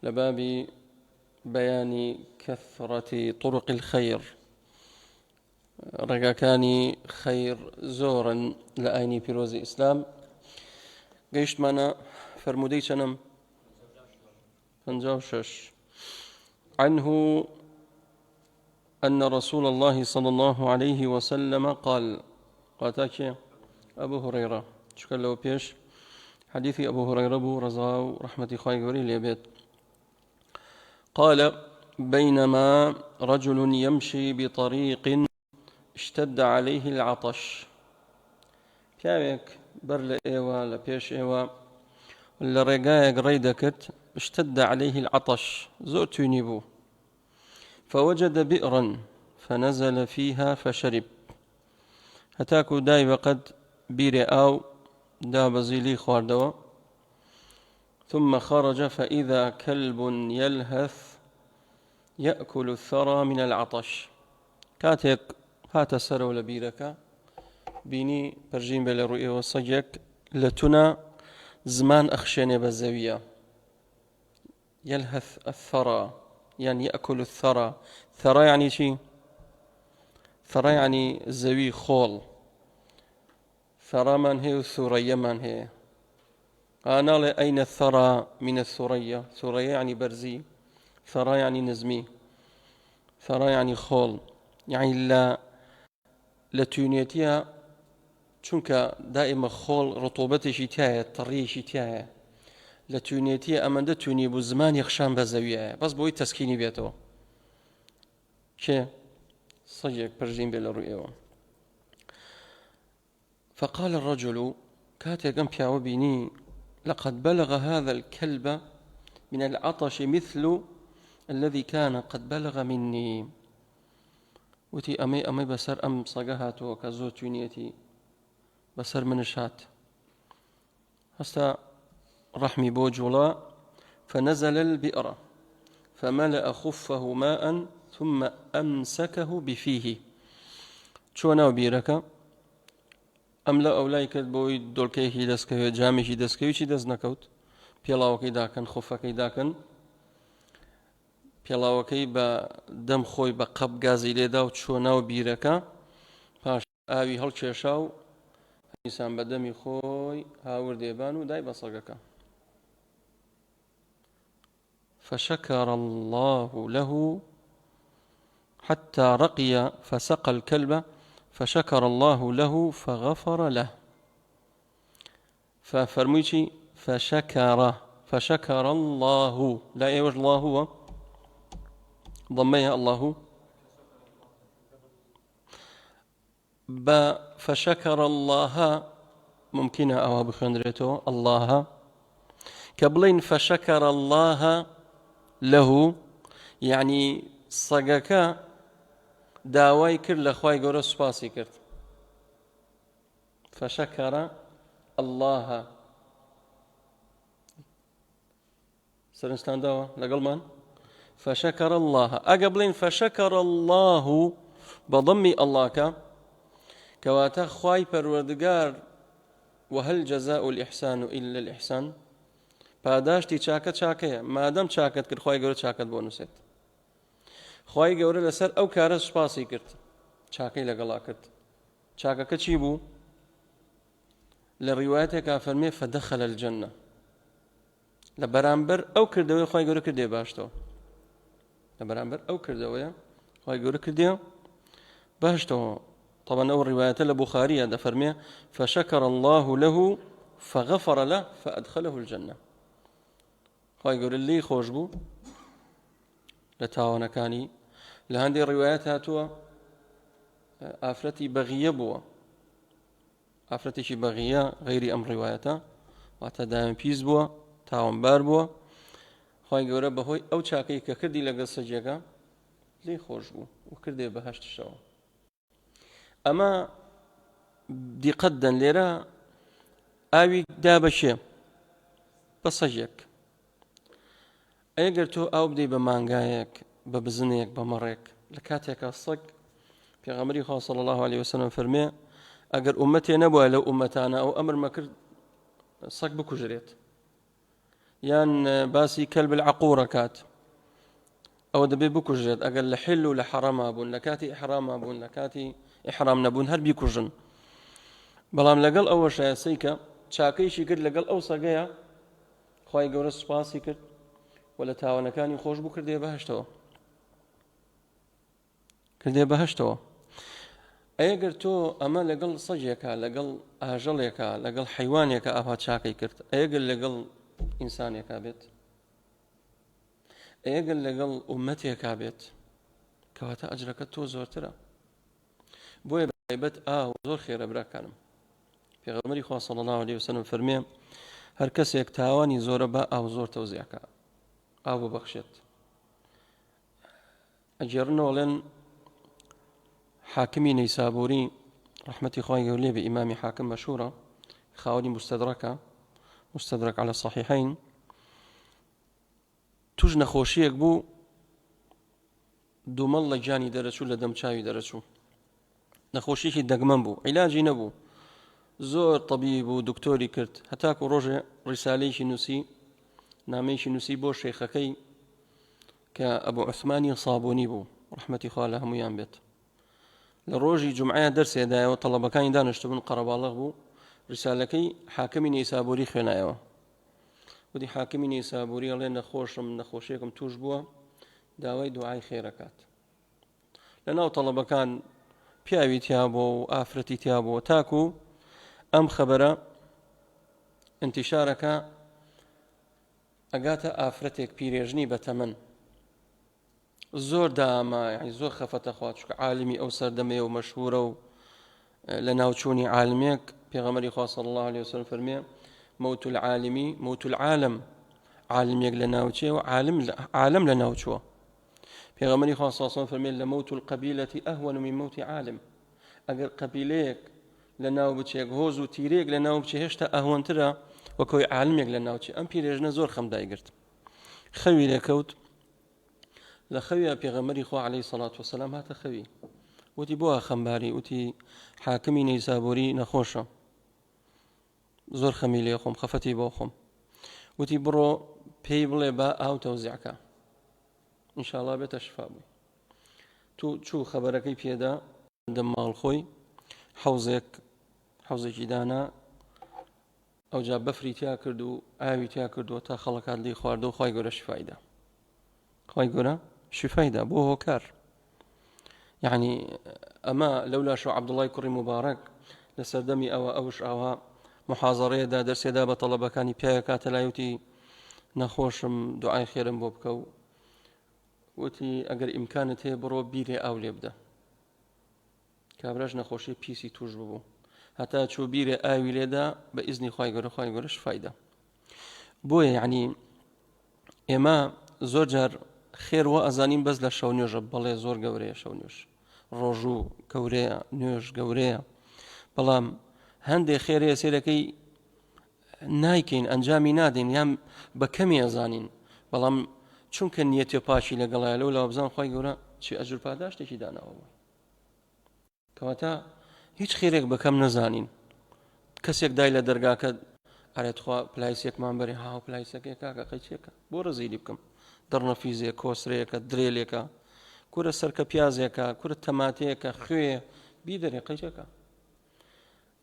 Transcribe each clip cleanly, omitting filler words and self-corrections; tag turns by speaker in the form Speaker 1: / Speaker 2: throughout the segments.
Speaker 1: لباب بيان كثرة طرق الخير ڕێگاکانی خير زۆرن لە ئاینی پیرۆزی ئیسلام. گەیشتمانە فرمودەی چەنم 56 عنه أن رسول الله صلى الله عليه وسلم قال قاتاكي أبو هريرة شكرا له بيش حديث أبو هريرة بو رضاه رحمة خواهي قولي ليبيت قال بينما رجل يمشي بطريق اشتد عليه العطش پیاوێک بەر لە ئێوە لە پێش ئێوە لە ڕێگایەک ڕێی دەکرد اشتد عليه العطش زۆر توێنی بوو فوجد بئرا فنزل فيها فشرب هەتاکو دای بەقەد بیرێ ئاو دا بەزیلی خواردەوە ثم خرج فإذا كلب يلهث يأكل الثرى من العطش كاتێک هاتە سەرەوە لە بیرەکە بینی پەرژین بێ لە ڕوویەوە سەگێک لە تونە زمان ئەخشێنێ بە زەویە يلهث الثرى يعني يأكل الثرى ثرى يعني شي ثرى يعني زەوی خۆڵ ثرامان هي والثريا من هي ناڵێ أين الثرى من الثريا ثريا يعني برزي ثرى يعني نزمي ثرى يعني خۆڵ يعني لە توێنێتیە چونکە دائما خۆڵ ڕتوبەتێکی تایە تەڕیەکی تایە لە توێنێتیە ئەمەندە توێنی بوو زمان یەخشان بە زەویایە بەس بۆی تەسکینی بێتەوە کێ سەگێک پەرژین بێ لە ڕوویەوە فقال الرجل كاتێک ئەم پیاوە بینی لقد بلغ هذا الكلب من العطش مثل الذي كان قد بلغ مني وتي أمي بسر أم صقهات وكزو توينيتي بسر من الشات هستا رحمي بوجولا فنزل البئر فملأ خفه ماء ثم أمسكه بفيه چۆنا بیرەکە ئەم لە ئەولای کرد بۆی دۆڵکەیەکی دەستکەوێت جامێکی دەستکەویی دەست نەکەوت پێڵاوەکەی داکەن خۆفەکەی داکەن پێڵاوەکەی بە دەم خۆی بە قەب گازی لێدا و چۆ ناو بیرەکە پاش ئاوی هەڵکێشا و ئینسان بە دەمی خۆی هاوردێبان و دای بە سەگەکە فشكر الله له حتى رقي فسقى الكلب فشكر الله له فغفر له ففرميتي فشكر الله لا يوجد الله هو ضميها الله فشكر الله ممكنة أو بخندرته الله كبلين فشكر الله له يعني صقك داوای کرد لە خوای گەورە سوپاسی کرد فشكر الله سرنجتان داوە لەگەڵمان فشكر الله ئەگە فشكر الله بضم الله كواتا خوای پەروەردگار وهل جزاء الإحسان إلا الإحسان پاداشتی چاکەیە مادەم چاکەت کرد خوای گەورە چاکەت بۆ نووسێت خوای گەورە لەسەر ئەو کارە سوپاسی کرد چاکەی لەگەڵا کرد چاکەکە چی بوو لە ڕیوایەتێکا فەرمێ فدخل الجنة لە بەرامبەر ئەو کردەوەی خوای گەورە کردێ باشتەوە لە بەرامبەر ئەو کردەوەیە خوای گەورە کردێ باشتەوە طبعا ئەو ڕیوایەتە لە بوخاریە دەفەرمێ فشكر الله له فغفر له فأدخله الجنة خوای گەورە لێی خۆش بوو لە تاوانەکانی لە هەندێک ڕیوایەت هاتووە ئافرەتی بەغیە بووە ئافرەتێکی بەغیە غەیری ئەم ڕیوایەتە واتە دایمپیز بووە تاوانبار بووە خوای گەورە بەهۆی ئەو چاکەی کە کردی لەگەڵ سەگێکە لێی خۆش بوو و کردێ بەهەشتشەوە ئەمە دیقەتدەن لێرە ئاوی دابەشێ بە سەگێک ئەگەر تۆ ئاو بدەی بە مانگایەک بە بزنێک بە مەڕێک لە کاتێکە سەگ پێغەمبەری خوا صلی الله عليه وسلم فەرمێ ئەگەر ئومەتێ نەبووە لەو ئومەتانە ئەو ئەمر مەکرد سەگ بکوژرێت یان باسی کەلب العەقوڕ کات ئەوە دەبێ بکوژێت ئەگەر لە حل و لە حەڕەما بوون لە کاتی ئیحراما بوون لە کاتی ئیحرام نەبوون هەر بیکوژن بەڵام لەگەڵ ئەوەشە سەیکە چاکەیشی کرد لەگەڵ ئەو سەگەیە خوای گەورە سوپاسی کرد و لە تاوانەکانی خۆش بوو کردێ بەهەشتەوە ئەگەر تۆ ئەمە لەگەڵ سەگێکە لەگەڵ ئاژەڵێکە لەگەڵ حیوانێکە ئاوا چاکەی کرد ئەگەر لەگەڵ ئینسانێکا بێت ئەگەر لەگەڵ ئومەتێکا بێت کەواتە ئەجرەکە تۆ زۆرترە بۆیە بەتایبەت ئاو زۆر خێرە براکانم پێغەمبەری خوا صلی الله علیه وسلم فەرمێ هەر کەسێک تاوانی زۆرە بە ئاو زۆر تەوزیعکە ئاو ببەخشێت ئەجێڕنەوەڵێن حاکمی نەیسابووری ڕەحمەتی خوای گەورە لێ بێ ئیمامی حاکم مەشهورە خاوەنی مستدرك على الصحيحين توش نەخۆشیەک بوو دوومەڵ لە گیانی دەرەچوو لە دەمچاوی دەرەچوو نەخۆشیەکی دەگمەن بوو عیلاجی نەبوو زۆر طەبیب و دکتۆری کرد هەتاکو ڕۆژێ ڕیسالەیەکی نووسی نامەیەکی نووسی بۆ شەیخەکەی کە ئەبوو عوسمانی صابونی بوو ڕەحمەتی خوا لە هەموویان بێت لە ڕۆژی جومعەیە دەرسێدایەوە تەڵەبەکانی دانیشتبوون قەرەباڵغ بوو ڕیسالەکەی حاکمی نەیسابووری خوێنایەوە وتی حاکمی نەیسابووری ئەڵێ نەخۆشیەکم توش بووە داوای دوعای خێرەکات لەناو تەڵەبەکان پیاوی تیا بوو و ئافرەتی تیا بووە تاکو ئەم خەبەرە انتشارەکە ئەگاتە ئافرەتێک پیرێژنی بەتەمەن زۆر داما یعنی زۆر خەفەتە خوا چونکە عالمی ئەو سەردەمەیە و مەشهورە و لە ناوچوونی عالمێک پێغەمبەری خوا صلی الله عليه وسلم فەرمێ موت العالمی موت العالم عالمێک لە ناوچێ و عالم لە ناوچووە پێغەمبەری خوا صلی الله عليه وسلم فەرمێ لە موت القبيلة أهون من موت عالم ئەگەر قەبیلەیەک لە ناو بچێک هۆز و تیرێک لە ناو بچێ هێشتا ئەهۆنترە وەکەوەی عالمێک لە ناوچێ ئەم پیرێژنە زۆر خەمدایگرت خەوی لێکەوت لە خەویە پێغەمبەری خوا عەلەیهی سەڵات وەسەلام هاتە خەوی وتی بۆ خەمباری وتی حاکمی نەیسابووری نەخۆشە زۆر خەمی لێ خۆم خەفەتی بۆ خۆم وتی بڕۆ پێی بڵێ بە ئاو تەوزیعکە ئینشاءڵڵا بێتە شفا بووی چوو خەبەرەکەی پێدا دەم ماڵ خۆی حەوزێکی دانا ئەوجا بەفری تیا کرد و ئاوی تیا کردووە تا خەڵکات لێی خواردە و خوای گەورە شفایدا بۆ هۆکار یعنی ئەمە لەولا شو عەبدوڵای کوڕی مبارەک لە سەردەمی ئەوش ئاوا محازەڕەیەدا دەرسێدا بە تەڵەبەکانی پیاوە کاتە لایوتی نەخۆشم دوعای خێرم بۆ بکە و وتی ئەگەر ئیمکانت هەیە بڕۆ بیرێ ئاو لێ بدە کابراش نەخۆشی پیسی توش بوو هەتا چوو بیرێ ئاوی لێدا بە ئیزنی خوای گەورە شفایدا بۆیە یعنی ئێمە زۆر جار خێر وە ئەزانین بەس لە شەو نوێژە بەڵێ زۆر گەورەیە شەو نوێژ ڕۆژوو گەورەیە نوێژ گەورەیە بەڵام هەندێک خێرەیە سێرەکەی نایکەین ئەنجامی نادەین یان بە کەمی ئەزانین بەڵام چونکە نیەتێ پاشی لەگەڵایە لەو بزان خوای گەورە چی ئەجر پاداشتێکی داناوە کەواتە هیچ خێرێک بەکەم نەزانین کەسێک دای لە دەرگاکە ئارێت خوا پلایسێکمان بەرێ هاو پلایسەکەی کاکە قەیچێکە بۆ ڕزیلی بکەم دڕنەفیزێک کۆسرەیەکە درێلێکە کورە سەرکە پیازێکە کورە تەماتەیەکە خوێ بیدەرێ قەیچەکە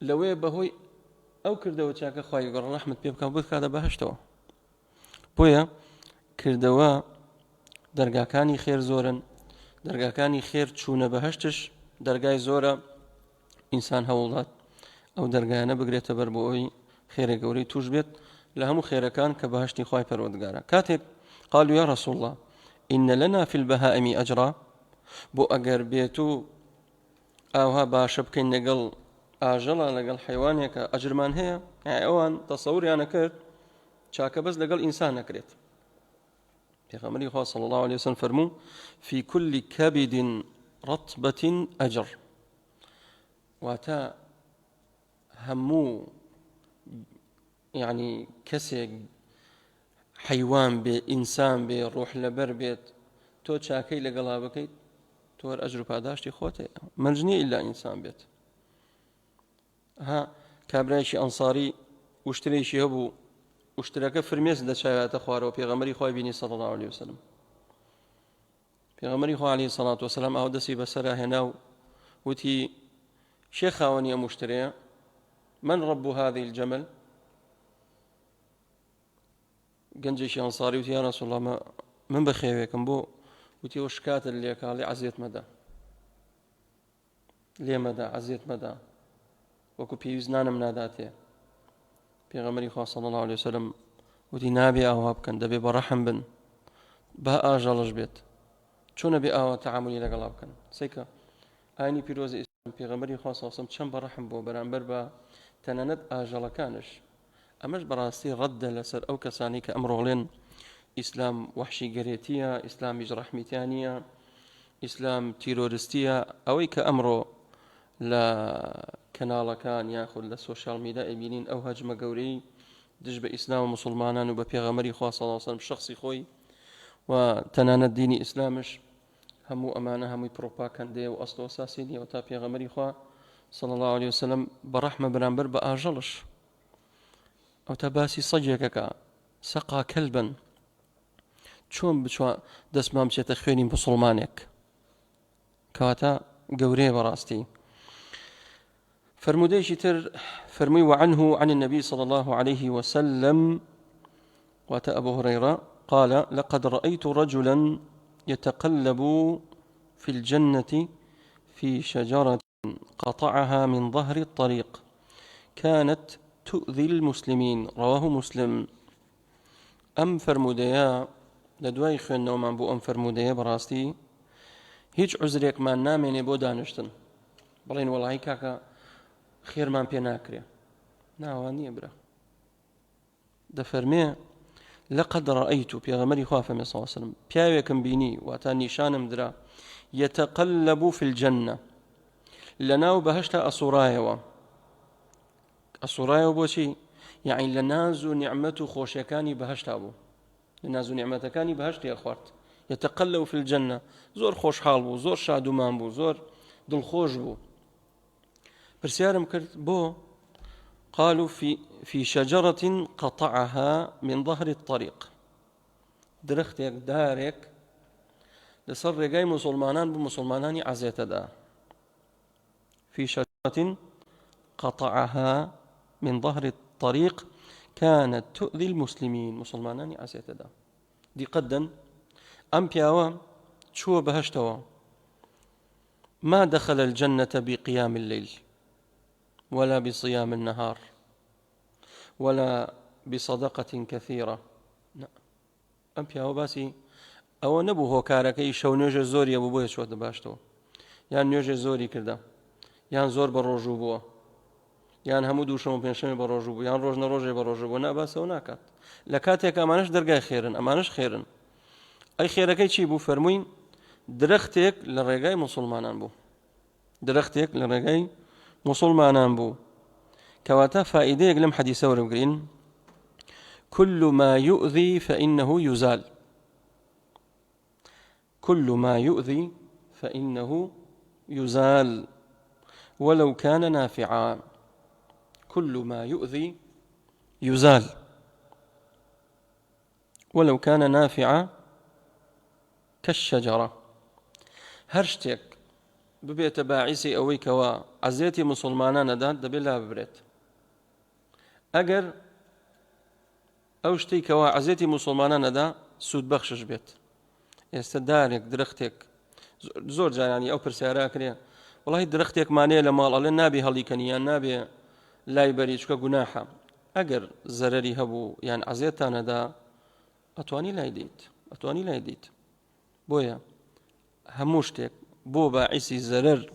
Speaker 1: لەوەیە بەهۆی ئەو کردەوە چاکە خوای گەورە ڕەحمەت پێ بکە بۆت کاتە بەهەشتەوە بۆیە کردەوە دەرگاکانی خێر زۆرن دەرگاکانی خێر چوونە بەهەشتش دەرگای زۆرە ئینسان هەوڵات ئەو دەرگایانە بگرێتە بەر بۆ ئەوی خێرە گەورەی توش بێت لە هەموو خێرەکان کە بەهەشتی خوای پەروەردگارە کاتێک قالوا يا رسول الله إن لنا في البهائم أجرا بو أجر بيتو أوها باشبكين لقل ئاژەڵە لەگەڵ حیوانێکە ئەجرمان هەیە ئەوان تەسەوریانە کرد چاکە بەس لەگەڵ ئینسان نەکرێت پێغەمبەری خوا صلی الله عليه وسلم فەرموو في كل كبد رطبة أجر واتە هەموو یعنی کەسێک حیوان بێ ئینسان بێ ڕۆح لەبەر بێت تۆ چاکەی لەگەڵا بکەیت تۆ ئەجر و پاداشتی خۆت هەیە مەرج نییە ئیلا ئینسان بێت ها کابرایشی ئەنساری وشترێکی هەبوو وشترەکە فرمێس دەچواتە خوارەوە پێغەمبەری خۆی بینی صلی الله عليه وسلم پێغەمبەری خۆی عليه الصلاة والسلام ئەو دەستی بەسەرا هێنا و وتی شێ خاوەنی ئەم مشترەیە من رب هذه الجمل گەنجێکی ئەنساری وتی یا رسول الله من بەخێوێکم بۆ وتی ئەو شکاتت لێکاڵی عەزیەت مەدە لێ مەدە عەزیەت مەدە وەکو پێویست نانم ناداتێ پێغەمبەری خوا صلی الله عليه وسلم وتی نابێ ئاوا بکەن دەبێ بەڕەحم بن با ئاژەڵش بێت چۆنە بێ ئاوا تەعاملی لەگەڵا بکەن سەیکە ئاینی پیرۆزی ئیسلام پێغەمبەری خوا صلی الله عليه وسلم چەند بەڕەحم بۆ بەرامبەر بە تەنانەت ئاژەڵەکانش ئەمەش بەڕاستی ڕەددە لەسەر ئەو کەسانی کە ئەمڕۆڵێن ئیسلام وەحشی گەرێتیە ئیسلامیش ڕەحمیتیانیە ئیسلام تیرۆریستیە ئەوەی کە ئەمڕۆ لە کەناڵەکان یاخود لە سۆشیال میدیا ئەبینین ئەو هەجمە گەورەی دژ بە ئیسلام و مسلمانان و بە پێغەمبەری خوا صلی الله عليه وسلم شخصی خۆی و تەنانەت دینی ئیسلامش هەموو ئەمانە هەمووی پرۆپاگەندەیە و ئەسڵ و ئەساسی نییە و تا پێغەمبەری خوا صلی الله عليه وسلم بەڕەحمە بەرامبەر بە ئاژەڵش ئەو تا باسی سەگێکەکە سەقا کەلبن چۆن بچوە دەستمان بچێتە خوێنی مسلمانێک کەواتە گەورەیە بەڕاستی فرموديش تر فرمي وعنه عن النبي صلى الله عليه وسلم وأتى أبو هريرة قال لقد رأيت رجلا يتقلب في الجنة في شجرة قطعها من ظهر الطريق كانت تؤذي المسلمين رواه مسلم أم فرموديا لدواي خوين نومان بو أم فرموديا براستي هيج عذريك ما ناميني بو دانشتن بلين والله كاكا خێرمان پێ ناکرێ ناوان نییە برا دەفەرمێ لەقەد ڕەئەیت و پێغەمبەری خوا فەرمێ صلی الله عليه وسلم پیاوێکم بینی واتە نیشانم درا یەتەقەلەب فی الجەنە لەناو بەهەشتا ئەسوڕایەوە بۆچی یعنی لە ناز و نیعمەت و خۆشیەکانی بەهەشتا بوو لە ناز و نیعمەتەکانی بەهەشتێ خوارد یەتەقەلەب فی الجەنە زۆر خۆشحاڵ بوو زۆر شادومان بوو زۆر دڵخۆش بوو برسيارم كرت بو قالوا في شجرة قطعها من ظهر الطريق درختك دارك لسر رجاي مسلمانان بمسلمانان عزيت دا في شجرة قطعها من ظهر الطريق كانت تؤذي المسلمين مسلمانان عزيت دا دي قدا أم بياوا شو بهشتوا ما دخل الجنة بقيام الليل ولا بصيام النهار ولا بصدقة كثيرة أم بياو باسي أو نبو هو كاركي شو نيوجه زوري أبو بوية شو دباشتو يعني نيوجه زوري كردا يعني زور بروجو بوا يعني همو دوشمو بينشمي بروجو بوا يعني روجنا روجي بروجو بوا ناباس وناكات لكاتيك أمانش درقاي خيرن أمانش خيرن أي خيركي چي بو فرموين درختك لرقاي مسلمانان بو درختك لرقاي مسلمانان بو كواتا فائدة يقلم حديثة ورقرين كل ما يؤذي فإنه يزال كل ما يؤذي فإنه يزال ولو كان نافعا كل ما يؤذي يزال ولو كان نافعا كالشجرة هرشتك ببێتە باعیسی ئەوەی کەوا عەزیەتی مسلمانانەدا دەبێت لا ببرێت ئەگەر ئەو شتەی کەوا عەزیەتی مسلمانانەدا سوودبەخشش بێت ئێستا دارێک درەختێک زۆر جارانی ئەو پرسیارە کرێ وڵی درەختێک مانەیە لە ماڵ ئەڵێ نابێ هەڵیکەنی یان نابێ لای بەری چکە گوناحە ئەگەر زەرەری هەبوو یان عەزیەتانەدا ئەتوانی لای دیت بۆیە هەموو شتێک بو باعثي زرر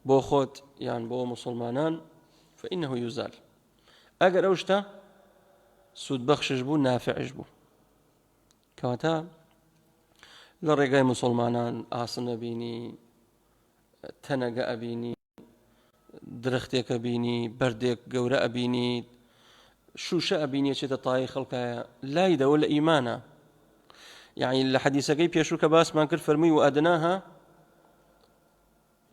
Speaker 1: بو خوت يعني بو مسلمانان فإنه يزال أجر أوشتا سود بخشش بو نافعش بو كواتا لرقاي مسلمانان آسن بيني تنق أبيني درختك أبيني بردك قورة أبيني شوشة أبيني شتا طاي خلقها لا يدا ولا إيمانا يعني الحديثة كيف يشوك باس ما كر فرمي وأدناها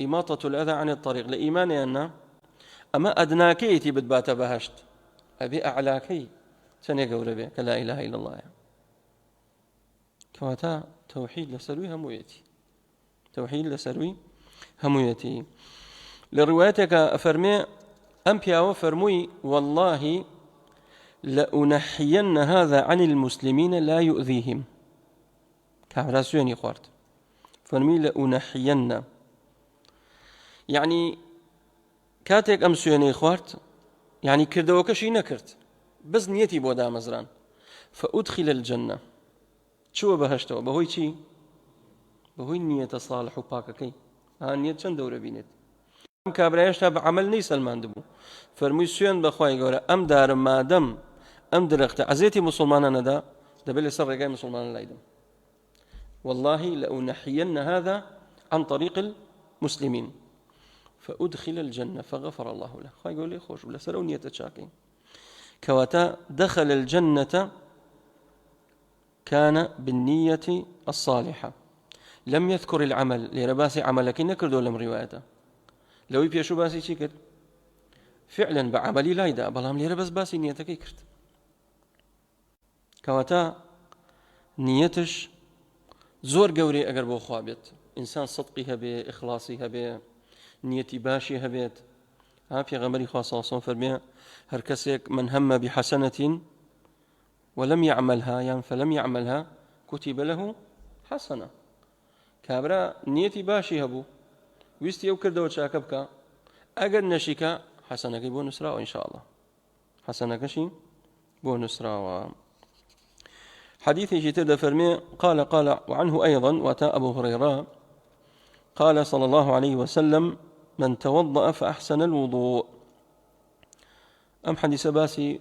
Speaker 1: إماطة الأذى عن الطريق لإيمان أن أما أدناكي تبت بات بهشت أبي أعلاكي چەندێک گەورە بێ کە لا إله إلا الله کەواتە تەوحید لەسەروی هەموویەتی توحيد لسروي همويتي لروايتك أفرمي أم بياو فرمي والله لأنحين هذا عن المسلمين لا يؤذيهم كعراسيوني خوارد فرمي لأنحين يعني كاتك أم سيوني خوارد يعني كردوكشي نكرت بس نيتي بودا مزران فأدخل الجنة شو بهشتو بهوي شي بهوي نية صالح وباككي نية چەند دەورە بینێت ئەم کابرایشتا بە عەمەل نەی سەلماندبوو فەرمووی سوێن بەخوای گەورە ئەم دارم مادەم ئەم درەختە عەزێتی موسڵمانە نەدا دەبێت لەسەر ڕێگای موسڵمانە لایدم والله لأنحين هذا عن طريق المسلمين فأدخل الجنة فغفر الله له خوای گەورە لێی خۆش بوو لەسەر ئەو نیەتە چاکەی کەواتە دخل الجنة كان بالنية الصالحة لم يذكر العمل لرباسي عملك نكردو لم روايته لو يبيشو باسي شي كرد فعلا بعملي لا يدا بلام لرباس باسي نيتك كرد كواتا نيتش زور قوري اگر بو خوابت انسان صدقي هبه اخلاصي هبه نيتي باشي هبت في غمري خاصة فرمي هر كسيك من هم بحسنة ولم يعملها يعني فلم يعملها كتب له حسنة كابرا نيتي باشي هبو ويستي او كردو چاکە بکە ئەگەر نەشیکە حەسەنەکەی بۆ نووسراوە ان شاء الله حەسەنەکەشی بۆ نووسراوە حديث تر فرمي قال وعنه أيضا وأتى أبو هريرة قال صلى الله عليه وسلم من توضأ فأحسن الوضوء أم حديث باسي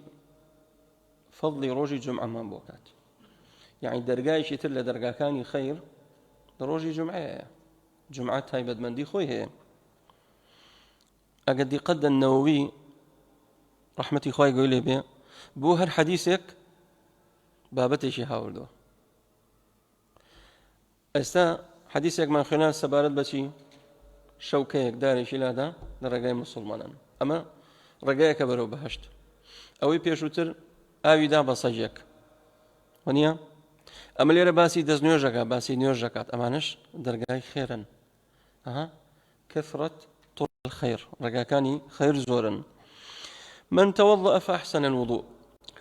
Speaker 1: فضل روجي جمعة ما بوكات يعني درجاي تر لدرجة كان خير روجي جمعة هاي بدمندي خوي هي أقد قد النووي رحمتي خوي يقول لي بيه بو هر حديثك بابتي شي هاوردو استا حديثك من خلال سبارت بشي شوكيك داري شلادا لرقاي مسلمانا اما رقايك برو بهشت اوي بيشوتر اوي دا بصجيك ونيا اما ليرا باسي دز نيوجكا باسي نيوجكات امانش درقاي خيرا كثرة طرق الخير رقاكاني خير زورا من توضأ فأحسن الوضوء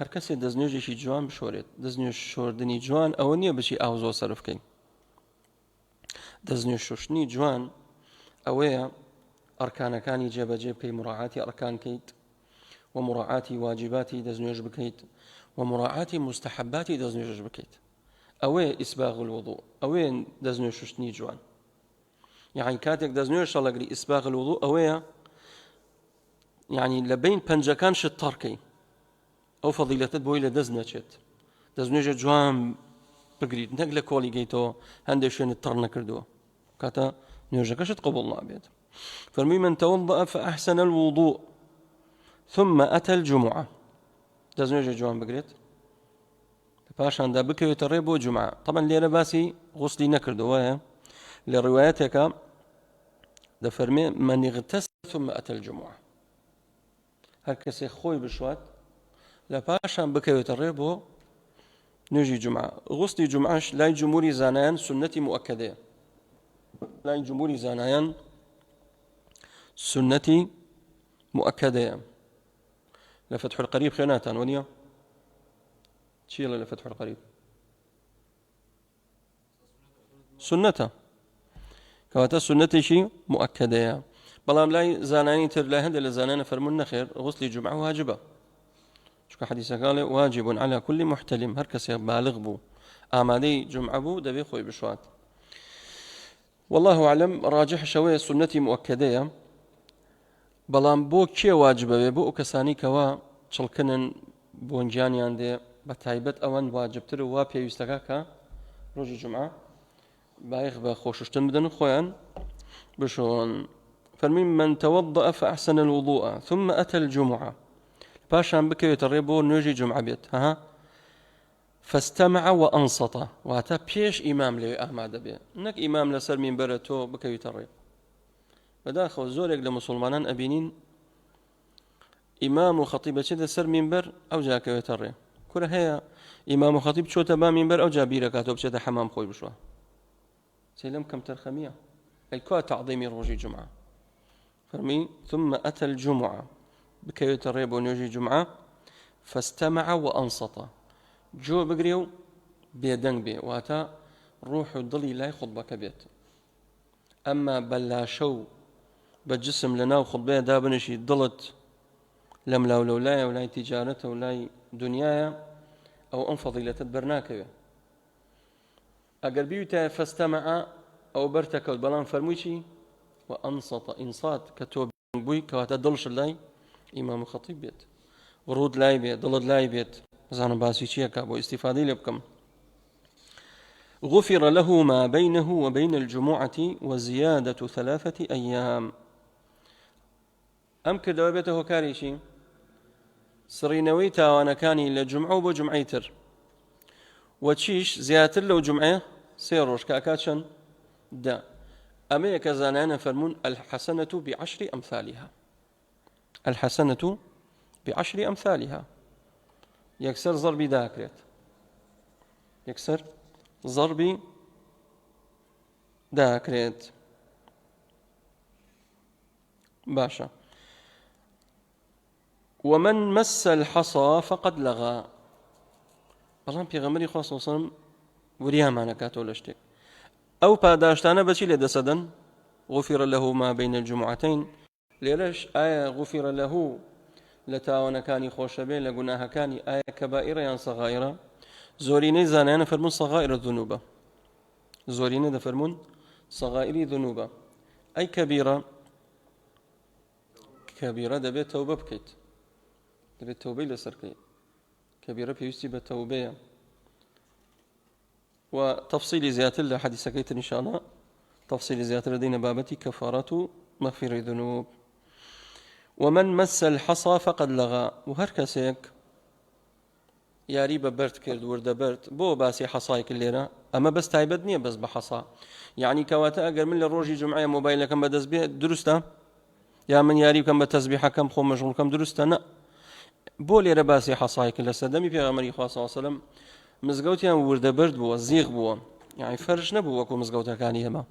Speaker 1: هر کەسێ دەستنوێژێکی جوان بشۆرێت دەستنوێژ شۆردنی جوان ئەوە نییە بچی ئاو زۆر سەرف بکەین دەستنوێژ شوشتنی جوان ئەوەیە ئەرکانەکانی جێبەجێ بکەیت مراعاتی ئەرکان بکەیت و مراعاتی واجباتی دەستنوێژ بکەیت و مراعاتی مستحباتی دەستنوێژ بکەیت ئەوەیە ئیسباغ الوضوء ئەوەیە دەستنوێژ شوشتنی جوان یعنی کاتێک دەستنوێژ شەڵەگری ئیسباغ الوضوء ئەوەیە یعنی لە بین پەنجەکان شت تەڕکەی ئەو فەضیلەتت بۆی لە دەست نەچێت دەستنوێژە جوان بگریت نەک لە کۆڵی گەیتەوە هەندێک شوێنت تەڕ نەکردووە کاتە نوێژەکەشت قبوڵ نابێت فەرمووی من توضأ فأحسن الوضوء ثم أتى الجمعة دەستنوێژە جوان بگرێت پاشاندا بکەوێتە ڕێ بۆ جومعە طبعا لێرە باسی غوسلی نەکردووەیە لە ڕوایەتێکە دەفەرمێ من اغتسل ثم أتى الجمعة هەر کەسێک خۆی بشوات لا باشان بكيوت الريبو نجي جمعة غسل جمعة لا جمهور زانيان سنتي مؤكدة لا جمهور زانيان سنتي مؤكدة لفتح القريب خيانات ونيا شيء لفتح القريب سنته كواتا سنتي شيء مؤكدة بلام لا زاناني تر لا هند لزانان فرمون خير غسل جمعة واجبة شو حديث قال واجب على كل محتلم هر كسي بالغ بو آمالي جمعة بو دبي خوي بشوات والله أعلم راجح شوية سنتي مؤكدة بلام بو كي واجبة بو كساني كوا چلكنن بونجاني عندي بتايبت اوان واجب تر وا بيستكاكا روج جمعة بايخ بخوششتن بدن خوان بشون من توضأ فأحسن الوضوء ثم أتى الجمعة باشان بكيت الريبو نوجي جمعة بيت فاستمع وأنصت واتا بيش إمام لي أحمد بي نك إمام لسر من برتو بكيت الريب بداخل زورك لمسلمان أبينين إمام وخطيبة شد سر من بر أو جاك يتري كره هي إمام خطيب شو تبا منبر أو جابيرة كاتب شتا حمام خوي بشوا سيلم كم ترخمية الكوا تعظيم روجي جمعة فرمي ثم أتى الجمعة بكيوت الريب ونيجي جمعة فاستمع وأنصت جو بقريو بيدنگ بي واتا روح ضلي لا خطبة بيت أما بلا شو بجسم لنا وخطبة دابنشي ضلت لم لا ولاية ولا تجارته ولا دنيايا أو أن فضيلة برناكبه أقر بيوتا فاستمع أو برتكل بلان فرموشي وأنصت إنصات كتوب بوي كواتا دلش لاي إمام خطيب بيت ورود لاي بيت ضلد لاي بيت زانا باسي شيكا بو استفادة لبكم غفر له ما بينه وبين الجمعة وزيادة 3 أيام أم كردوا بيته كاريشي سرينوي تاوانكاني لجمعة وبجمعيتر وتشيش زيادة لو جمعة سيروش كاكاتشن دا أما كزانانا فرمون الحسنة ب10 أمثالها الحسنة ب10 أمثالها يكسر ضربي داكريت يكسر ضربي داكريت باشا ومن مس الحصى فقد لغى بەڵام پێغەمبەری خوا صلی الله علیه و سلم وریامان کاتۆ لە شتێک ئەو پاداشتانە بەچی لێ دەسەدەن غفر له ما بين الجمعتين لێرەش ئایا غفر له لە تاوانەکانی خۆشەبێ لە گوناهەکانی ئایا کەبائیرە یان سەغائیرە زۆرینەی زانایانە فەرمون سەغائیر الذنوبە زۆرینە دەفەرمون سەغائیری ذنوبە ئەی کەبیرە دەبێت تەوبە بکەیت دەبێت تەوبەی لەسەر بکەیت كبيرة بيوستي بالتوبية وتفصيل زيادة لحديث كيت إن شاء الله تفصيل زيادة لدينا بابتي كفارة مغفر الذنوب ومن مس الحصى فقد لغى وهركسيك يا ريبة برت كرد ورد برت بو باسي حصايك الليرة أما بس تايبدني بس بحصى يعني كواتا أقر من الروجي جمعية موبايل كم بدز بيه درسته يا من يا ريب كم بتسبيحة كم خو مشغول كم درسته نا بۆ لێرە باسی حەسایەک لە سەردەمی پێغەمبەری خوا صلی الله علیه و سلم مزگەوتیان وردەبرد بووە زیغ بووە یعنی فەرش نەبوو وەکو مزگەوتەکانی ئێمە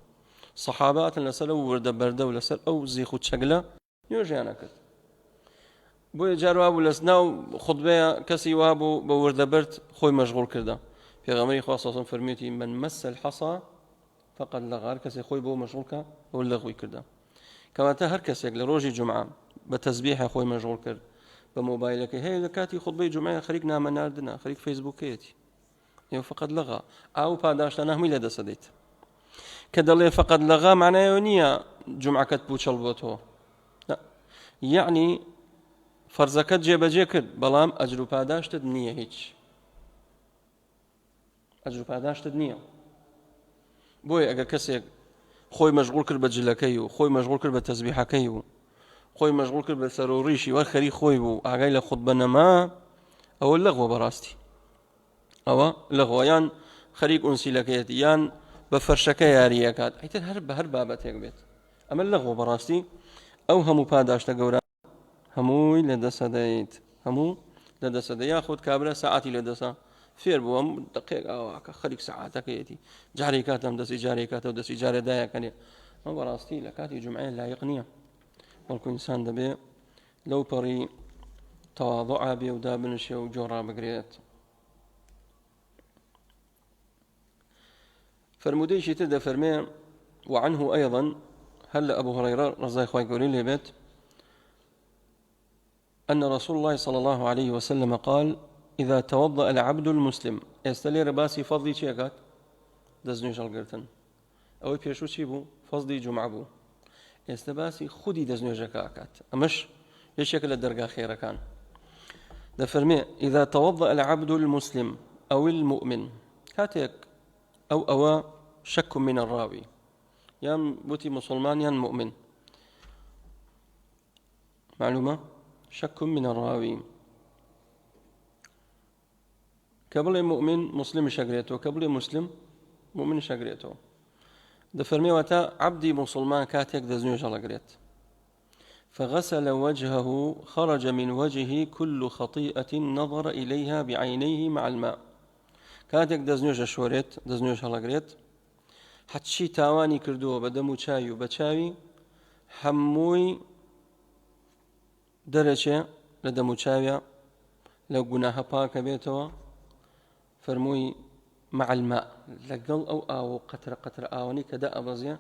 Speaker 1: سەحابەتن لەسەر ئەو وردەبەردە و لەسەر ئەو زیغ و چەگلە نوێژیانە کرد بۆیە جار وا بوو لە ناو خوتبەیە کەسی وا بوو بە وردەبرد خۆی مەشغوڵ کردە پێغەمبەری خوا صلی الله علیه و سلم فەرموویەتی من مس الحصى فقد لغى کەسێ خۆی بۆ مەشغوڵ کە ئەو لەغوی کردە کەواتە هەر کەسێک لە ڕۆژی جومعە بە تەسبیحە خۆی مەشغوڵ کرد بموبايلك هي كاتي خطبه جمعه خريج نام ناردنا خريج فيسبوكيتي فقد لغى او باداش انا هم لا دسديت كدل فقد لغى معناه يونيا جمعه كتبوشل بوتو لا يعني فرزكت جيبجي كرد بلام اجر باداش تدنيه هيك اجر باداش تدنيه بوي اگر كسي خوي مشغول كرد بجلكيو خوي مشغول كرد بتسبيحكيو خوي مشغول كرد بسروريشي وخري خوي بو اغاي له خطبه نما او اللغو براستي او لغو يان خريق انسي لكيتي يان بفرشكه ياريكات ايت هر بابتك بيت اما اللغو براستي او همو پاداش تگورا همو لدسديت همو لدسد ياخذ كابره ساعتي لدسا فير بو دقيقه او خريق ساعتك يتي جاريكات ام دس جاريكات ودس جاري دايا كان ما براستي لكاتي جمعه لا يقنيه والكل إنسان دبي لو بري تواضع بي ودابنشي وجورا بقريت فرموديشي تبدا فرمي وعنه أيضا هل أبو هريرة رضي الله عنه يقول لي بيت أن رسول الله صلى الله عليه وسلم قال إذا توضأ العبد المسلم يستلي رباسي فضلي شيكات دزنيش القرتن أو بيشو شيبو فضلي جمعة بو استباسي خودي دزنيجك أكات أمش يشكل الدرجة خير كان دفرمي إذا توضأ العبد المسلم أو المؤمن كاتيك أو شك من الراوي يان بوتي مسلمان يان مؤمن معلومة شك من الراوي قبل مؤمن مسلم شقريته قبل مسلم مؤمن شقريته دفرمي وتا عبدي مسلمان كاتيك دزنيوش على قريت فغسل وجهه خرج من وجهه كل خطيئة نظر إليها بعينيه مع الماء. كاتێک دەستنوێژە شۆرێت دەستنوێژ هەڵەگرێت حەچی تاوانی کردووە بە دەم و چاوی و بە چاوی هەمووی دەرەچێ لە دەم و چاویە لە گوناهە پاکە بێتەوە. فەرمووی مع الماء لەگەڵ ئەو ئاو و قەترە ئاوانی کە دائەبەزێ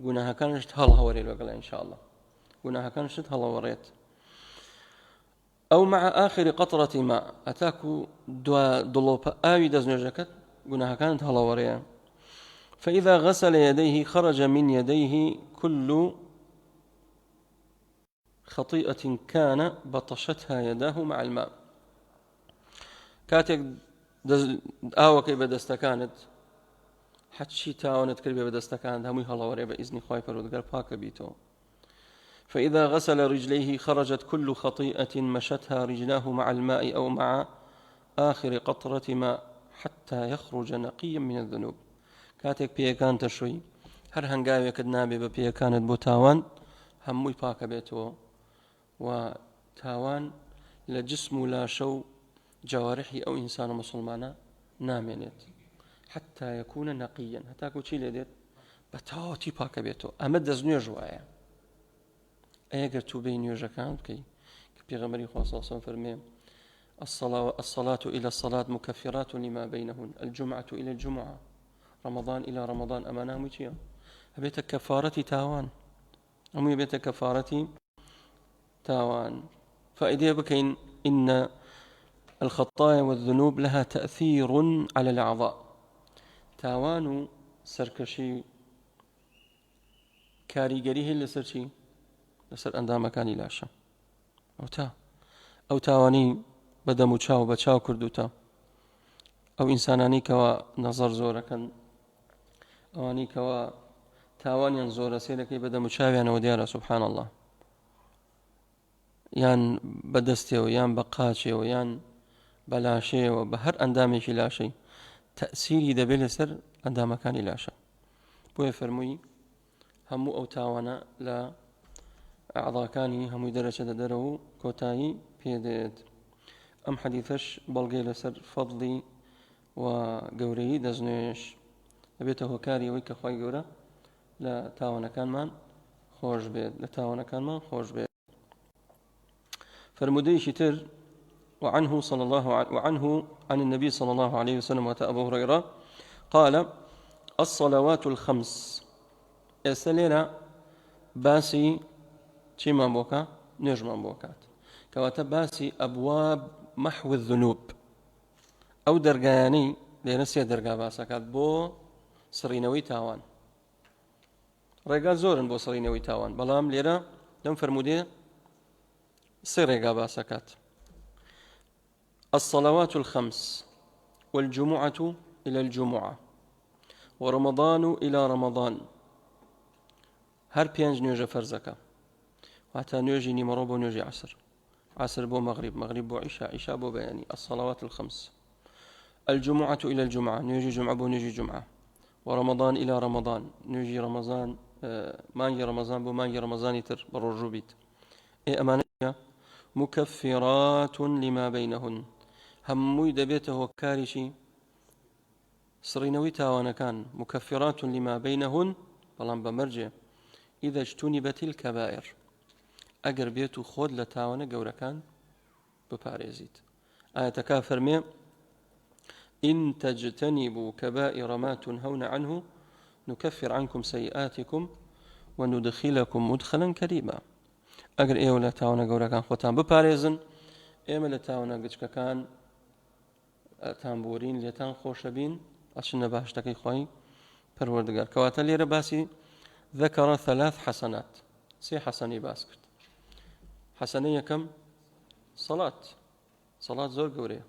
Speaker 1: گوناهەکانشت هەڵهەوەرێت لەگەڵا ئینشاءالله گوناهەکانشت هەڵەوەڕێت. أو مع آخر قطرة ماء أتاكو دلوب آوي دزنجكت قناها كانت هلاوريا. فإذا غسل يديه خرج من يديه كل خطيئة كان بطشتها يداه مع الماء. كاتك آوكي بدستكانت حتشي تاونت كربي بدستكانت همي هلاوريا بإذن خواهي فرودقار باك بيتو. فإذا غسل رجليه خرجت كل خطيئة مشتها رجلاه مع الماء أو مع آخر قطرة ماء حتى يخرج نقيا من الذنوب. كاتك بيكان تشوي هر هنگاوي كدنابي ببيكانت بو تاوان هموي باك بيتو وتاوان لجسم لا شو جوارحي أو إنسان مسلمانا نامنت حتى يكون نقيا هتاكو چي لديت بتاوتي باك بيتو أمد دزنيو جوايا ئەگەر تو بین نوێژەکان بکەی کە پێغەمبەری خوا صلی الله علیه و سلم فەرمێ الصلاة إلى الصلاة مكفرات لما بينهن الجمعة إلى الجمعة رمضان إلى رمضان أمانة ميتيا أبيت كفارتي تاوان أمي بيت كفارتي تاوان. فإذا بكين إن الخطايا والذنوب لها تأثير على الأعضاء. تاوان سركشي كاريگەری لسرشي لەسەر ئەندامەکانی لاشە ئەو تاوانی بەدەم و چاو بە چاو کردوتە ئەو ئینسانانی کەوا نەزەر زۆرەکەن ئەوانی کەوا تاوانیان زۆرە سێرەکەی بەدەم و چاویانەوە دیارە سوبحان الله یان بەدەستێەوە یان بە قاچێەوە یان بە لاشەیەوە بە هەر ئەندامێکی لاشەی تەئسیری دەبێت لەسەر ئەندامەکانی لاشە. بۆیە فەرمووی هەموو ئەو تاوانە لە ئەعضاکانی هەمووی دەرەچێتە دەرەوە و کۆتایی پێدێت. ئەم حەدیثەش بەڵگەی لەسەر فەضلی و گەورەی دەستنوێژ ئەبێتە هۆکاری ئەوەی کە خوای گەورە لە تاوانەکانمان خۆش بێت لە تاوانەکانمان خۆش بێت. فرموديشي تر وعنه عن النبي صلى الله عليه وسلم وأبو هريرة قال الصلوات الخمس السليرة باسي چیمان بۆکە نوێژمان بۆکات کەواتە باسی ئەبواب محو الذنوب ئەو دەرگایانەی لێرە سێ دەرگا باسەکات بۆ سڕینەوەی تاوان. ڕێگا زۆرن بۆ سڕینەوەی تاوان بەڵام لێرە لەم فەرمودێ سێ ڕێگا باسەکات. الصلوات الخمس والجمعة إلى الجمعة ورمضان إلى رمضان هەر پێنج نوێژە فەرزەکە واتە نوێژی نیمەڕۆ بۆ نوێژی عسر بۆ مغرب بۆ عیشا بۆ بەیانی الصلوات الخمس الجمعة إلى الجمعة نوێژی جمعة بۆ نوێژی جمعة ورمضان إلى رمضان نوێژی رمضان مانگی رمضان بۆ مانگی رمضانی تر بە ڕۆژوو بیت. ئەمانە مكفرات لما بينهن هەمووی دەبێتە هۆکاریشی سڕینەوەی تاوانەکان مكفرات لما بينهن بەڵام بەمەرجێ إذا اجتنبت الكبائر ئەگەر بێت و خۆت لە تاوانە گەورەکان بپارێزیت. ئاەتەکە فەرمێ إن تجتنبوا كبائر ما تنهون عنه نكفر عنكم سيئاتكم وندخلكم مدخلا كريما. ئەگەر ئێوە لە تاوانە گەورەکان خۆتان بپارێزن ئێمە لە تاوانە گچکەکان تانبورین لێتان خۆشە بین ئەچنە باشتەکەی خۆی پەروەردگار. کەواتە لێرە باسی ذكر ثلاث حسنات سي حسني باسكت. حسنة يكم صلاة زور قورية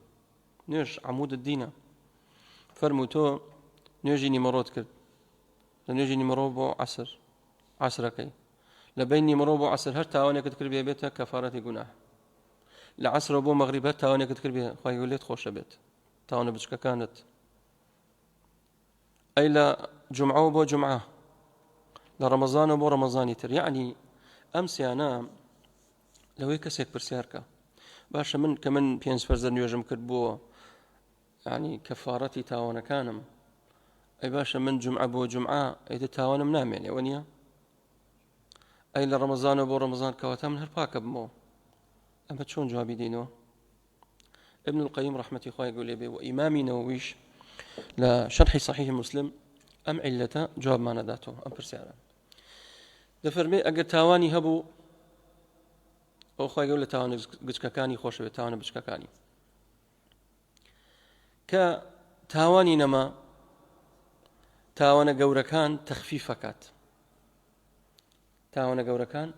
Speaker 1: نيش عمود الدين فرموتو نيجي نمرود كرد نيجي نمرود بو عسركي لبين نمرود بو عسر هر تاواني كتكر بيه بيتها كفارة جناح لعسر بو مغرب هر تاواني كتكر بيه خواهي يقوليت خوش بيت تاواني بشكا كانت أي لا جمعة بو جمعة لرمضان بو رمضان تر يعني أمس أنا لەوەی کەسێک پرسیارکە باشە من کە من 5 فەرزە نوێژم کرد بووە ینی کەفارەتی تاوانەکانم ئەی باشە من جمعە بۆ جمعە ئەیدە تاوانم نامێنێەوە نییە ئەی لە ڕەمەزانە بۆ ڕەمەزان کەواتە من هەر پاکە بمەوە ئەمە چۆن جوابی دینەوە ابن القيم رحمة خوای گەورە بێ و ئیمامی نەوەویش لە شرحی صحیح مسلم ئەم عیلەتە جوابمانە داتەوە ئەم پرسیارە دەفەرمێ ئەگەر تاوانی هەبوو ئەو خوای گەورە لە تاوانە گچکەکانی خۆشەوێت تاوانە بچکەکانی کە تاوانی نەما تاوانە گەورەکان تەخفیفەکات تاوانە گەورەکان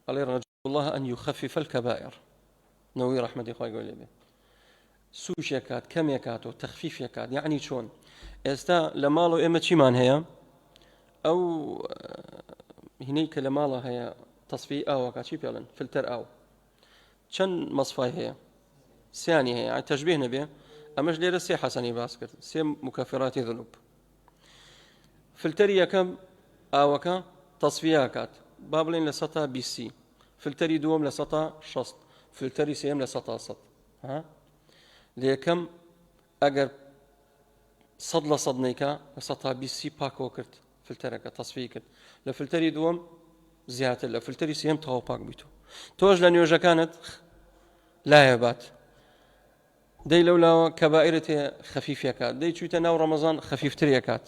Speaker 1: ئەڵێ رجو الله أن يخفف الكبائر نەوەوی ڕەحمەتی خوای گەورە بێ سوشێکات کەمێکات و تەخفیفێکات یعنی چۆن ئێستا لە ماڵ و ئێمە چیمان هەیە ئەو هینەی کە لە ماڵە هەیە تەصفیە ئاوەکە چی پێڵن فلتەر ئاو چەند مەصفای هەیە سیانی هەیە تەشبیه نەبێ ئەمەش لێرە سێ حەسەنی باس کرد سێ مکەفیراتی ذنوب فلتەری یەکەم ئاوەکە تەصفیەکات با بڵێن لە 120 فلتەری دووەم لە 160 فلتەری سێم لە 100 ها لە یەکەم ئەگەر 100% نیکە لە 120 پاکەوە کرد فلتەرەکە تەصفی کرد لە فلتەری دووەم زیاتر لە فلتەری سێم تەواو پاک بیتەوە تۆش لە نوێژەکانت لایە بات دەی لەولاوە کەبائرت هەیە خەفیفیەکات دەی چوویتە ناو ڕەمەزان خەفیفترێکات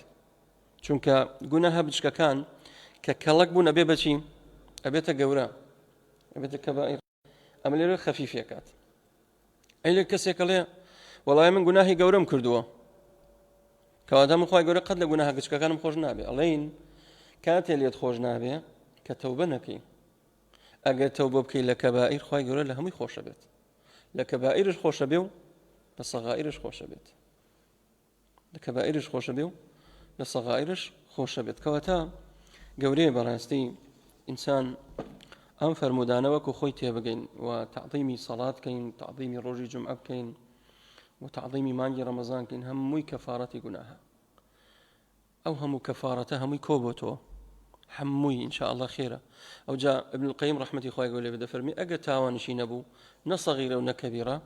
Speaker 1: چونکە گوناها بچکەکان کە کەڵک بوون ئەبێ بەچی ئەبێتە گەورە ئەبێتە کەبائر ئەمە لێرە خەفیفیەکات ئەی لە کەسێکەڵێ وەڵای من گوناهی گەورەم کردووە کەواتە من خوای گەورە قەت لە گوناها کچکەکانم خۆش نابێ ئەڵێین کاتێ لێت خۆش نابێ کە تەوبە نەکەی ئەگەر تەوبە بکەی لە کەبائر خوای گەورە لە هەمووی خۆشە بێت لە کەبائرش خۆشە بێ و لە سەغائرش خۆشە بێت لە کەبائرش خۆشە بێ و لە سەغائرش خۆشە بێت کەواتە گەورەیە بەڕاستی ئینسان ئەم فەرمودانە وەکو خۆی تێبگەین و تعظیمی سەڵات بکەین تعظیمی ڕۆژی جمعە بکەین و تعظیمی مانگی ڕەمەزان بکەین هەمووی کەفارەتی گوناهە ئەو هەموو کەفارەتە هەمووی کۆ بۆ تۆ هەمووی ئینشاء الله خێرە ئەو جا ابن القیم ڕەحمەتی خوای گەورە لێ دەفەرمێ ئەگەر تاوانشی نەبوو نە سەغیرە و نە کەبیرە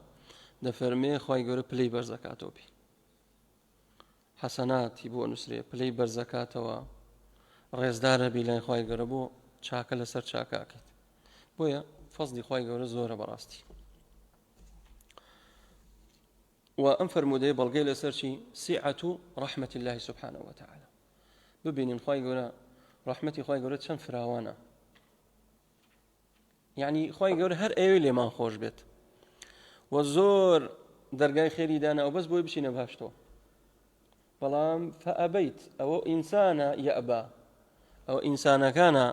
Speaker 1: دەفەرمێ خوای گەورە پلەی بەرزەکاتەوە پێی حەسەناتی بۆ نووسرێ پلەی بەرزەکاتەوە ڕێزدارە بی لای خوای گەورە بۆ چاکە لەسەر چاکاکەیت بۆیە فەزلی خوای گەورە زۆرە بەڕاستی و ئەم فەرمودەیە بەڵگەی لەسەر چی سعة رحمة الله سبحانه وتعالى ببینین خوای گەورە ڕەحمەتی خوای گەورە چەند فراوانە یعنی خوای گەورە هەر ئێوەی لێمان خۆش بێت و زۆر دەرگای خێری دانا و بەس بۆی بچینە باشتەوە بەڵام فەئەبەیت ئەوە ئینسانە یەئبا ئەو ئینسانەکانە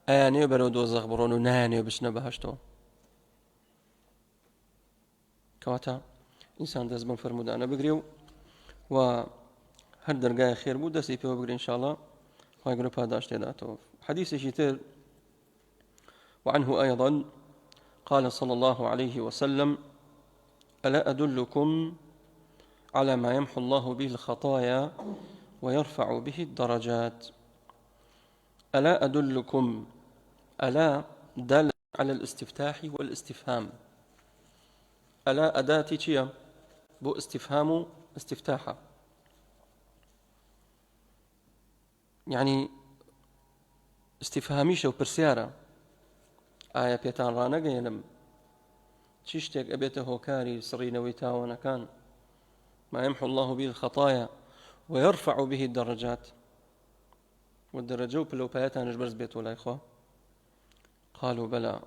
Speaker 1: ئەیانێ بەرەو دۆزەخ بڕۆن و نایانێ بچنە بەهەشتەوە کەواتە ئینسان دەست بەم فەرمودانە بگرێ و هەر دەرگای خێر بوو دەستی پێوە بگرێ ئینشاءالله خوای گەورە پاداش تێداتەوە حەدیثێکی تر وعنه أيضا قال صلى الله عليه وسلم ألا أدلكم على ما يمحو الله به الخطايا ويرفع به الدرجات ألا أدلكم ألا دل على الاستفتاح والاستفهام ألا أداتي تيا بو استفهام استفتاحا يعني استفهاميش أو برسيارة آية بيتان رانا قيلم تشتك أبيته هوكاري سرين ويتاونا كان ما يمحو الله به الخطايا ويرفع به الدرجات والدرجة بلو بيتان نجبرز بيت ولا إخوة قالوا بلى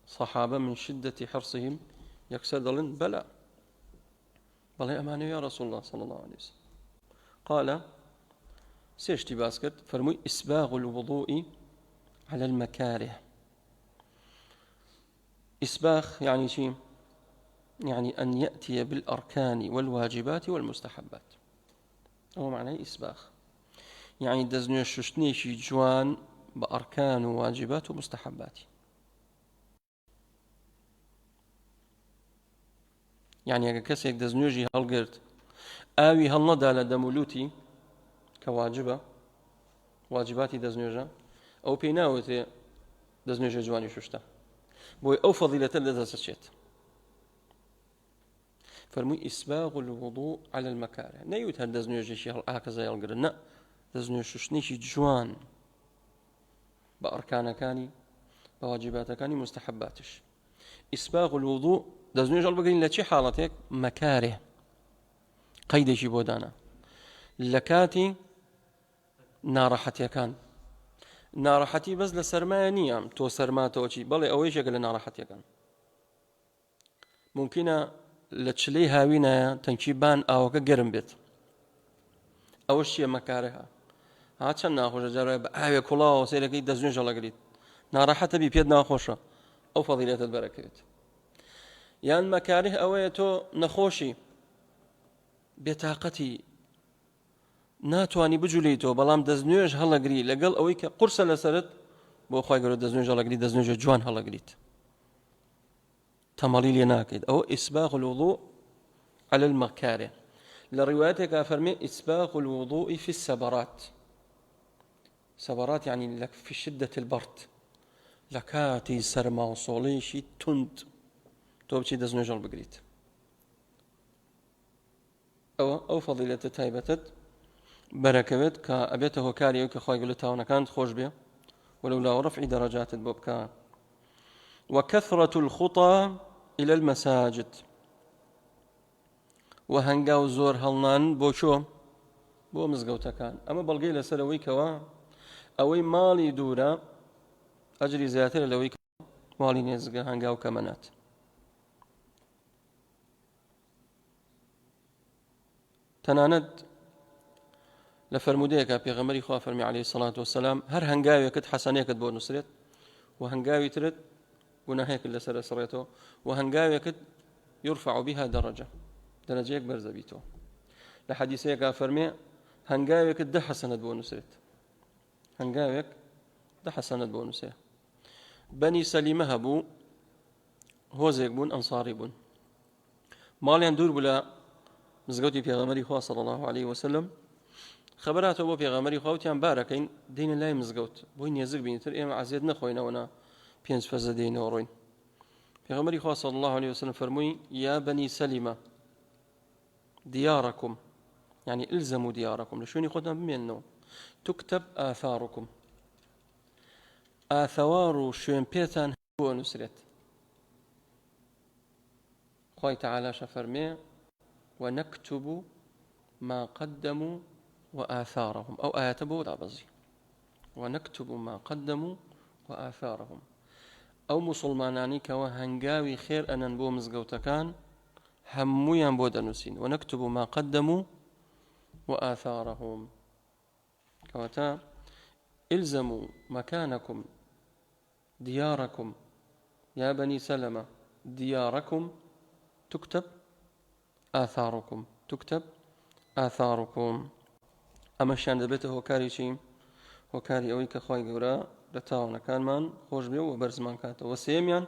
Speaker 1: صحابة من شدة حرصهم يكسدلن بلى أمانة يا رسول الله صلى الله عليه وسلم قال سيشتي باسكت فرمي إسباغ الوضوء على المكاره إسباغ يعني شيء يعني أن يأتي بالأركان والواجبات والمستحبات هو معناه إسباغ يعني دزنيو ششتنيشي جوان بأركان وواجبات ومستحبات يعني أجا كسيك دزنيوجي هالقرد آوي هالنضى لدمولوتي كواجبة واجباتي دزنيوجا أو بيناوتي دزنيوجا جواني ششتا بۆی ئەو فەضیلەتە لەدەستچێت. فەرمووی ئیسباغ الوضوء على المكاره، نەیوت هەر دەستنوێژێکی ئاکەزای هەڵگرن، نە، دەستنوێژ شوشتنێکی جوان بە ئەرکانەکانی بە واجباتەکانی مستحباتش. ئیسباغ الوضوء دەستنوێژ هەڵبگرین لە چی حاڵەتێک؟ مەکارێ، قەیدێکی بۆ دانا لە کاتی ناڕەحەتیەکان. ناڕەحەتی بەس لە سەرمایە نییە، تۆ سەرماتەوە چی، بەڵێ ئەوەی یەکە لە ناڕەحەتیەکان. ممکنە لە چلەی هاوینایە تەنکیبان ئاوەکە گەرم بێت، ئەوەش چیە؟ مەکارەها. ها چەند ناخۆشە جارێ بە ئاوێ کوڵاوە سێرەکەی دەستنوێژ هەڵەگریت، ناڕەحەتە بی، پێت ناخۆشە، ئەو فەضیلەتت بەرەکەوێت. یان مەکارێ ئەوەیە تۆ نەخۆشی بێتاقەتی ناتوانی بجوولێتەوە، بەڵام دەستنوێژ هەڵەگری لەگەڵ ئەوەی کە قورسە لەسەرت بۆ خی گەورە دەستنوێژ هەڵەگری، دەستنوێژە جوان هەڵەگریت، تەمەڵی لێ ناکەیت. ئەوە ئیسباغ الوضوء على المكاره. لروايتك فرمي إسباغ الوضوء في السبرات. سبرات يعني لك في شدة البرد، لكاتي سرما وصوليشي تند توبشي دزنجل بقريت. أو فضيلة تايبتت بركبت كأبيته كاري وكخواي قلتها هنا كانت خوش بيه ولولا رفع درجات البوبكان. وكثرة الخطى إلى المساجد، وهنگاو زۆر هەڵنان بۆ چۆ؟ بۆ مزگەوتەکان. ئەمە بەڵگەی لەسەرەوەی کەوە ئەوەی ماڵی دوورە ئەجری زیاترە لەوەی ماڵی نێزگە هەنگاو کەمەنات. تەنانەت لە فەرمودەیەکە پێغەمبەری خوا فەرمی عەلەیهی سەڵات وەسەلام هەر هەنگاوێکت حەسەنەیەکت بۆ نووسرێت و هەنگاوی ترت گوناهێکت لەسەر سڕێتەوە و هەنگاوێکت يرفع بها درجەیەک بەرزە بیتەوە. لە حەدیثەیەکە فەرمێ هەنگاوێکت 10 حەسەنەت بۆ نووسرێت، هەنگاوێک 10 حەسەنەت بۆ نووسێ. بەنی سەلیمە هەبوو، هۆزێک بوون، ئەنساری بوون، ماڵیان دوور بوو لە مزگەوتی پێغەمبەری خوا صلی الله عليه وسلم. خەبەراتەوە بۆ پێغەمبەری خوا وتیان بارەکەین دێنە لای مزگەوت بۆی نێزک بینتر ئێمە عەزیەت نەخۆینەوەنا 5 فەرزە دێنەوە ڕۆین. پێغەمبەری خوا صلی الله عليه وسلم فەرمووی یا بەنی سەلیمە دياركم، يعني إلزموا دياركم لشوني خدنا بمينو تكتب آثاركم، آثوار شوين بيتان هو نسرت. خوي تعالى شفرمي ونكتب ما قدموا وآثارهم، أو آياتبوا دابزي ونكتب ما قدموا وآثارهم. أو مسلماناني كوا هنگاوي خير أنن بو مزگوتكان همويان بو دنوسين ونكتب ما قدموا وآثارهم. كواتا إلزموا مكانكم دياركم يا بني سلمة، دياركم تكتب آثاركم، تكتب آثاركم. أما الشان دبته هو كاري شيء، هو كاري أويك خواي قورا لتاونا كان من خوش بيو وبرز من كاته. وسيميان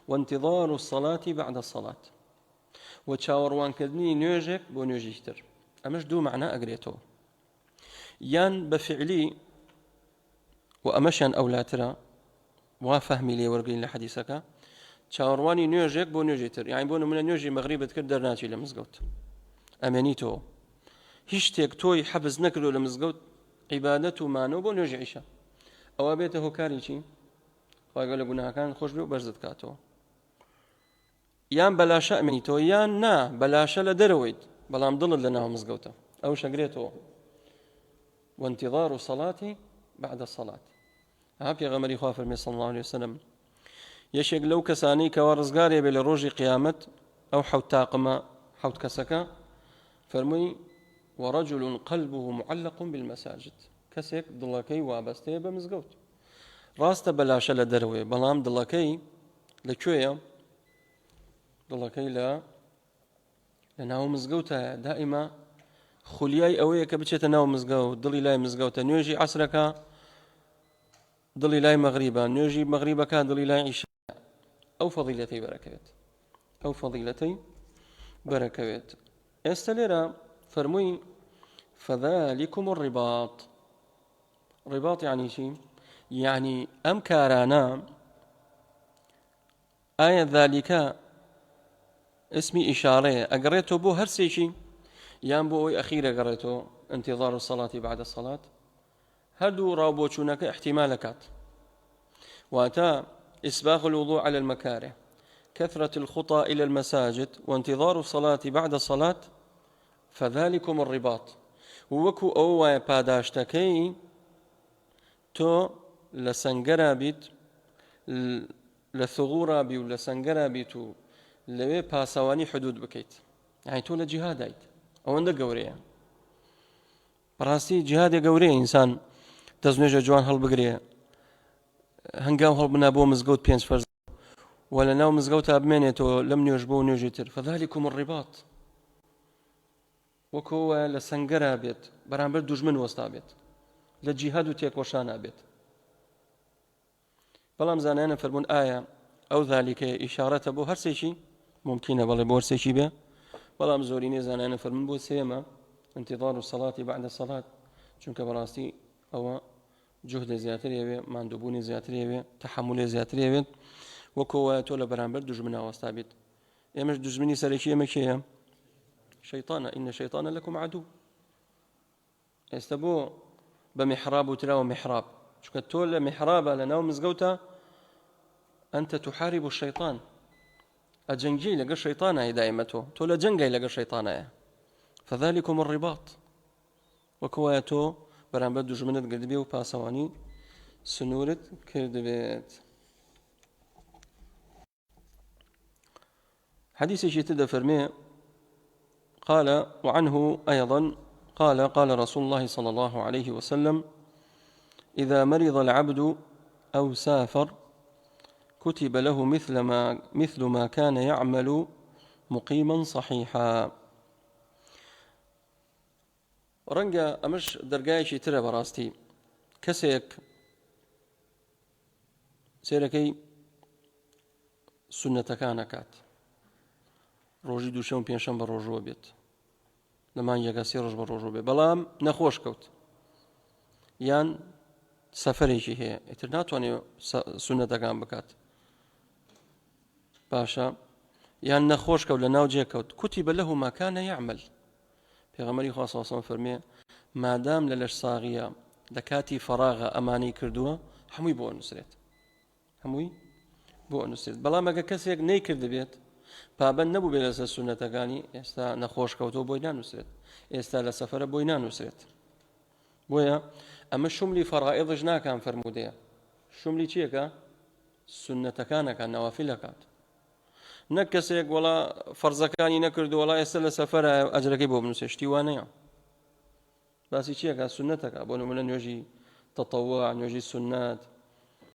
Speaker 1: وانتظار الصلاة بعد الصلاة، وتشاوروان كدني نيوجك بو نيوجيتر. أمش دو معنى أقريتو يان بفعلي وأمشان أولاترا وفهمي لي ورقين لحديثك تشاورواني نيوجك بو نيوجيتر، يعني بو من نيوجي مغربة كدر ناتي لمزقوت أمانيتو هشتك توي حبز نكرو لمزقوت عبادته مانو بو نيوجي عيشة أو بيته كاري شي وقال لقناها كان خوش بيو برزت كاتو يان بلاشا أمانيتو يان نا بلاشا لدرويد بلام ضل لنا مزقوته أو شقريتو. وانتظار صلاتي بعد الصلاة. هابي غمري خوافر صلى الله عليه وسلم يشيق لو كساني كوارزقاري بلا روجي قيامت أو حوت تاقما حوت كسكا فرمي ورجل قلبه معلق بالمساجد، كسك ضلكي وابستي بمزقوت راست بلاشا لدروي بلام ضلكي لكويا ضلكي لا لأنه مزقوتها دائما خلياي أوية كبتشة ناو مزقوت ضلي لاي مزقوت نيوجي عصرك ضلي لاي مغربا نيوجي مغربك ضلي لاي عشاء. أو فضيلتي بركات، أو فضيلتي بركات. استليرا فرمي فذلكم الرباط. رباط يعني شيء، يعني أم كارانا آية ذلك اسمي إشارة أقريته بو هرسيشي يان بو أخيرا قريته انتظار الصلاة بعد الصلاة هدو رابوشونك احتمالكات واتا إسباغ الوضوء على المكاره كثرة الخطى إلى المساجد وانتظار الصلاة بعد الصلاة فذلكم الرباط وكو أو باداشتكي تو لسنجرا بيت لثغورا بي ولسنجرا بيتو لوي باسواني حدود بكيت يعني تو لجهاد ايت او عندك قوريه براسي جهاد قوريه انسان تزنج جوان هل بقريه هنقاو هل بنابو مزقوت بينس فرز ولا ناو مزقوت ابمنيتو لم يجبو نيجتر فذلكم الرباط وكو لسنجرا بيت برامبر دجمن وسطا بيت لجهاد تيك وشانا بيت بەڵام زانایانە فەرموون ئایا ئەو ذلكە ئیشارەتە بۆ هەرسێکی ممکنە بەڵێ بۆ هەرسێکی بێ بەڵام زۆرینەی زانایانە فەرموون بۆ سێمە انتظار الصلاة بعد الصلاة چونکە بەڕاستی ئەوە جهدە زیاتر هەبێ ماندووبوونی زیاتر هەبێ تەحملی زیاتر هەبێت وەکەوە تۆ لە بەرامبەر دوژمنە وەستا بێت ئێمەش دوژمنی سەرەکی ئێمە کێیە شەیطانە ئینە شەیطانە لەکم عەدوو ئێستا بۆ بە میحراب وتراوە میحراب چونکە تۆ لە میحرابە لەناو مزگەوتە أنت تحارب الشيطان أجنجي لقى الشيطان دائمته تولى جنجي لقى الشيطان فذلكم الرباط وكوايتو بران بدو جمنت قلبي وباسواني سنورة كردبيت حديث شيتد فرمي قال وعنه أيضا قال رسول الله صلى الله عليه وسلم إذا مرض العبد أو سافر كتب له مثل ما كان يعمل مقيما صحيحا رنجا أمش درجايشي ترى براستي كسيك سيركي سنة كانكات روجي دوشون بينشان بروجو بيت لما يجا سيرج بروجو بيت بلام نخوش كوت يان سفريشي هي اترناتواني سنة كان بكات باشا يعني نخوش كوت لناو جيكوت كتب له ما كان يعمل في غمري خاصة وصلا فرمي ما دام للش صاغية دكاتي فراغة أماني كردوها هموي بو نسرت هموي بو نسرت بلا ما كسيك ني كرد بيت بابا نبو بلس السنة كاني استا نخوش كوتو بوينا نسرت استا لسفر بوينا نسرت بويا أما شملي فرائض جنا كان فرموديا شملي چيكا سنة كان نوافل كانت نكسيك ولا فرزكاني نكرد ولا يسل سفر أجرك بو بنسشتي وانيا بس چيكا سنتك أبو من نوجي تطوع نوجي سنات